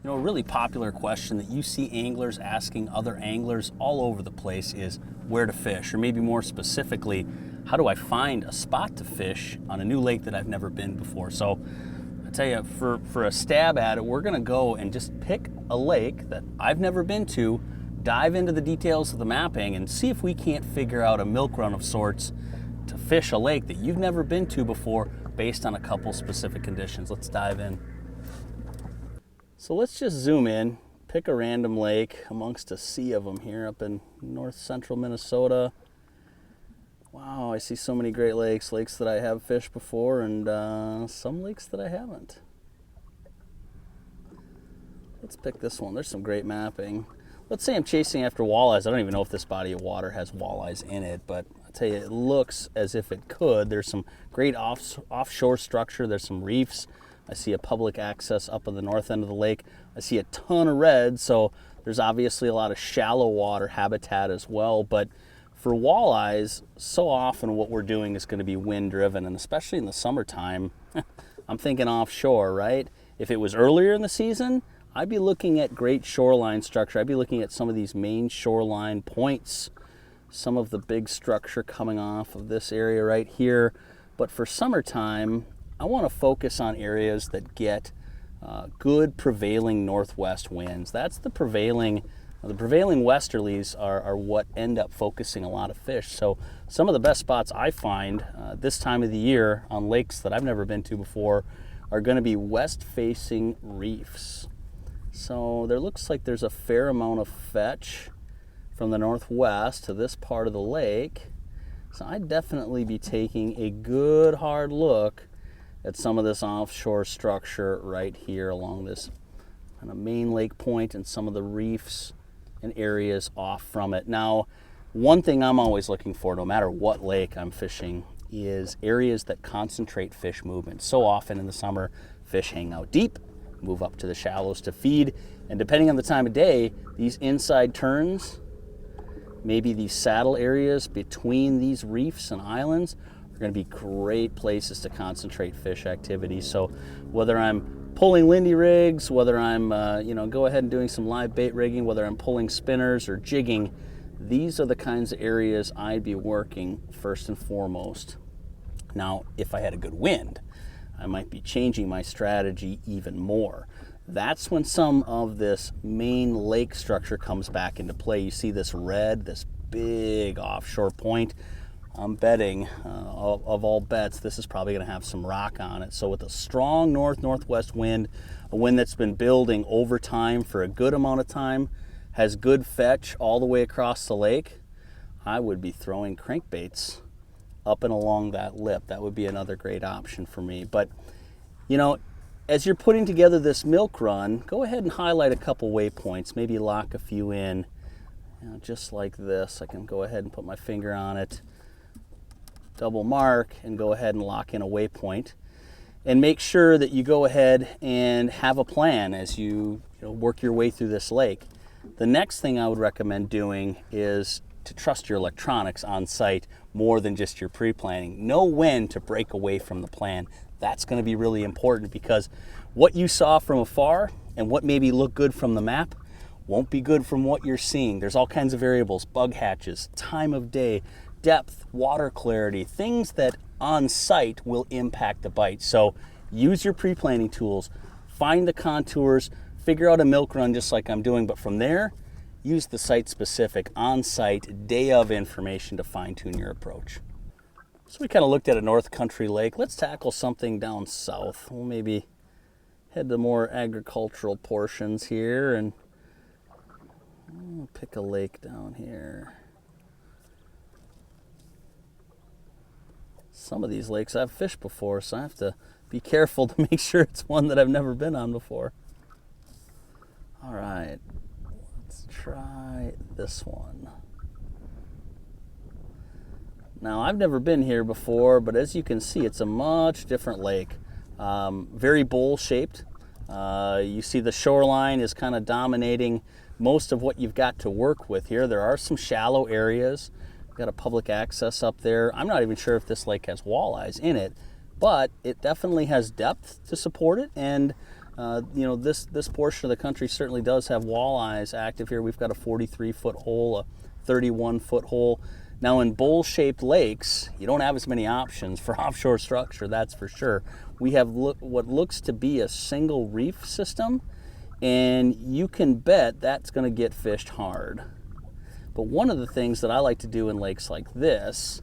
You know, a really popular question that you see anglers asking other anglers all over the place is where to fish, or maybe more specifically, how do I find a spot to fish on a new lake that I've never been before? So I tell you, for a stab at it, we're gonna go and just pick a lake that I've never been to, dive into the details of the mapping, and see if we can't figure out a milk run of sorts to fish a lake that you've never been to before based on a couple specific conditions. Let's dive in. So let's just zoom in, pick a random lake amongst a sea of them here up in north central Minnesota. Wow, I see so many great lakes, lakes that I have fished before and some lakes that I haven't. Let's pick this one. There's some great mapping. Let's say I'm chasing after walleyes. I don't even know if this body of water has walleyes in it, but I'll tell you, it looks as if it could. There's some great offshore structure. There's some reefs. I see a public access up on the north end of the lake. I see a ton of red, so there's obviously a lot of shallow water habitat as well. But for walleyes, so often what we're doing is going to be wind driven, and especially in the summertime, I'm thinking offshore, right? If it was earlier in the season, I'd be looking at great shoreline structure. I'd be looking at some of these main shoreline points, some of the big structure coming off of this area right here. But for summertime, I want to focus on areas that get good prevailing northwest winds. That's the prevailing westerlies are what end up focusing a lot of fish. So some of the best spots I find this time of the year on lakes that I've never been to before are going to be west-facing reefs. So there looks like there's a fair amount of fetch from the northwest to this part of the lake. So I'd definitely be taking a good hard look at some of this offshore structure right here along this kind of main lake point and some of the reefs and areas off from it. Now, one thing I'm always looking for, no matter what lake I'm fishing, is areas that concentrate fish movement. So often in the summer, fish hang out deep, move up to the shallows to feed, and depending on the time of day, these inside turns, maybe these saddle areas between these reefs and islands, are going to be great places to concentrate fish activity. So whether I'm pulling Lindy rigs, whether I'm go ahead and doing some live bait rigging, whether I'm pulling spinners or jigging, these are the kinds of areas I'd be working first and foremost. Now, if I had a good wind, I might be changing my strategy even more. That's when some of this main lake structure comes back into play. You see this red, this big offshore point. I'm betting, of all bets, this is probably going to have some rock on it. So with a strong north-northwest wind, a wind that's been building over time for a good amount of time, has good fetch all the way across the lake, I would be throwing crankbaits up and along that lip. That would be another great option for me. But, you know, as you're putting together this milk run, go ahead and highlight a couple waypoints, maybe lock a few in, just like this. I can go ahead and put my finger on it, double mark, and go ahead and lock in a waypoint, and make sure that you go ahead and have a plan as you work your way through this lake. The next thing I would recommend doing is to trust your electronics on site more than just your pre-planning. Know when to break away from the plan. That's going to be really important, because what you saw from afar and what maybe looked good from the map won't be good from what you're seeing. There's all kinds of variables, bug hatches, time of day, depth, water clarity, things that on site will impact the bite. So use your pre-planning tools, find the contours, figure out a milk run just like I'm doing, but from there, use the site-specific, on-site, day of information to fine-tune your approach. So we kind of looked at a North Country lake. Let's tackle something down south. We'll maybe head to more agricultural portions here, and we'll pick a lake down here. Some of these lakes I've fished before, so I have to be careful to make sure it's one that I've never been on before. All right, let's try this one. Now, I've never been here before, but as you can see, it's a much different lake. Very bowl-shaped. You see the shoreline is kind of dominating most of what you've got to work with here. There are some shallow areas. Got a public access up there. I'm not even sure if this lake has walleyes in it, but it definitely has depth to support it, and You know, this portion of the country certainly does have walleyes active here. We've got a 43-foot hole, a 31-foot hole. Now in bowl-shaped lakes, you don't have as many options for offshore structure, that's for sure. We have what looks to be a single reef system, and you can bet that's going to get fished hard. But one of the things that I like to do in lakes like this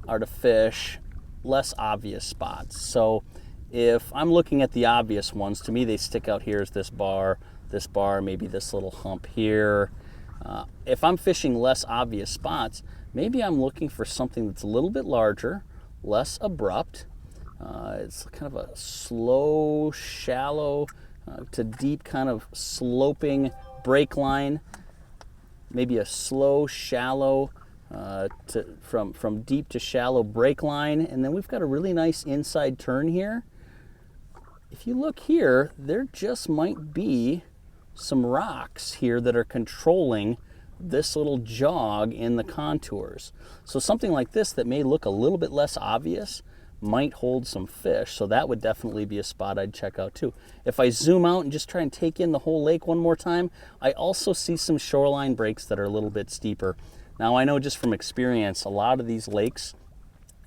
are to fish less obvious spots. So if I'm looking at the obvious ones, to me they stick out here as this bar, maybe this little hump here. If I'm fishing less obvious spots, maybe I'm looking for something that's a little bit larger, less abrupt. It's kind of a slow, shallow to deep kind of sloping break line. Maybe a slow, shallow from deep to shallow break line. And then we've got a really nice inside turn here. If you look here, there just might be some rocks here that are controlling this little jog in the contours. So something like this that may look a little bit less obvious might hold some fish. So that would definitely be a spot I'd check out too. If I zoom out and just try and take in the whole lake one more time, I also see some shoreline breaks that are a little bit steeper. Now I know just from experience, a lot of these lakes,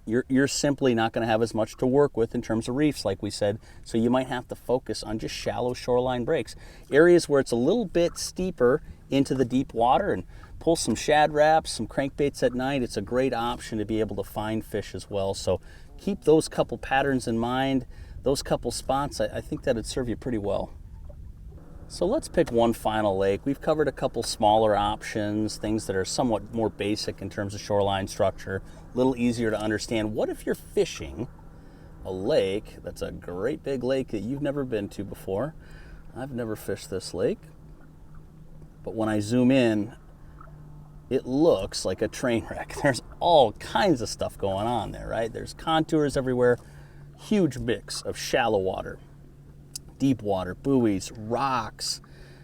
you're simply not going to have as much to work with in terms of reefs, like we said, so you might have to focus on just shallow shoreline breaks. Areas where it's a little bit steeper into the deep water and pull some shad wraps, some crankbaits at night, it's a great option to be able to find fish as well. So keep those couple patterns in mind, those couple spots, I think that'd serve you pretty well. So let's pick one final lake. We've covered a couple smaller options, things that are somewhat more basic in terms of shoreline structure, a little easier to understand. What if you're fishing a lake that's a great big lake that you've never been to before? I've never fished this lake, but when I zoom in, it looks like a train wreck. There's all kinds of stuff going on there, right? There's contours everywhere, huge mix of shallow water, deep water, buoys, rocks,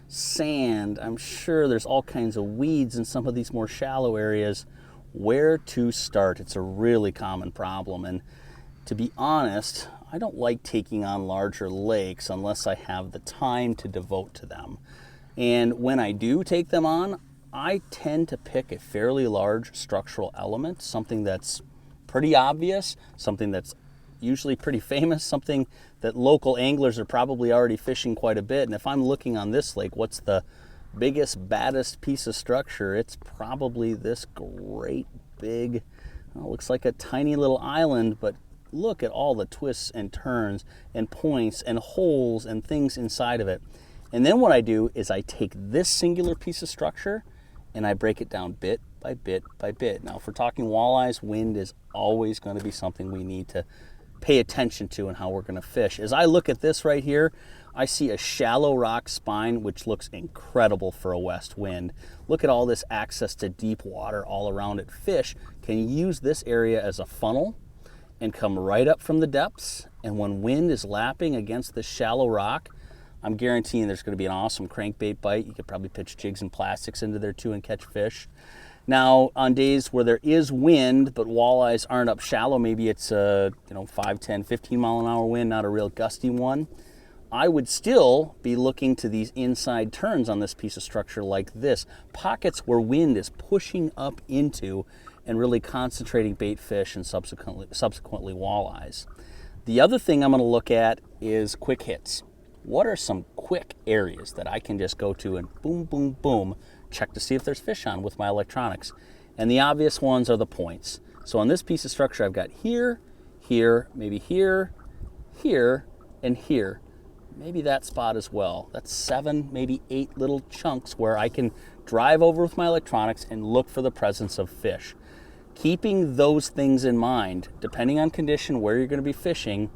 sand. I'm sure there's all kinds of weeds in some of these more shallow areas. Where to start? It's a really common problem. And to be honest, I don't like taking on larger lakes unless I have the time to devote to them. And when I do take them on, I tend to pick a fairly large structural element, something that's pretty obvious, something that's usually pretty famous, something that local anglers are probably already fishing quite a bit. And if I'm looking on this lake, what's the biggest, baddest piece of structure? It's probably this great big, looks like a tiny little island, but look at all the twists and turns and points and holes and things inside of it. And then what I do is I take this singular piece of structure and I break it down bit by bit by bit. Now, if we're talking walleyes, wind is always going to be something we need to pay attention to and how we're going to fish. As I look at this right here, I see a shallow rock spine, which looks incredible for a west wind. Look at all this access to deep water all around it. Fish can use this area as a funnel and come right up from the depths. And when wind is lapping against this shallow rock, I'm guaranteeing there's going to be an awesome crankbait bite. You could probably pitch jigs and plastics into there too and catch fish. Now, on days where there is wind, but walleyes aren't up shallow, maybe it's a 5, 10, 15 mile an hour wind, not a real gusty one, I would still be looking to these inside turns on this piece of structure like this. Pockets where wind is pushing up into and really concentrating bait fish and subsequently walleyes. The other thing I'm going to look at is quick hits. What are some quick areas that I can just go to and boom, boom, boom, check to see if there's fish on with my electronics? And the obvious ones are the points. So on this piece of structure, I've got here, here, maybe here, here, and here. Maybe that spot as well. That's 7, maybe 8 little chunks where I can drive over with my electronics and look for the presence of fish. Keeping those things in mind, depending on condition, where you're going to be fishing,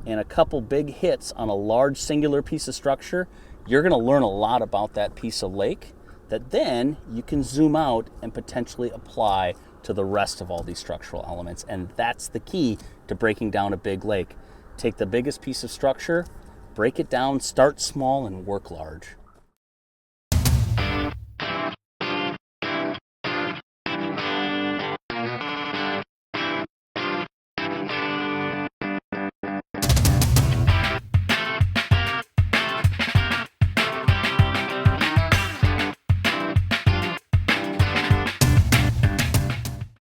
and a couple big hits on a large singular piece of structure, you're going to learn a lot about that piece of lake that then you can zoom out and potentially apply to the rest of all these structural elements. And that's the key to breaking down a big lake. Take the biggest piece of structure, break it down, start small, and work large.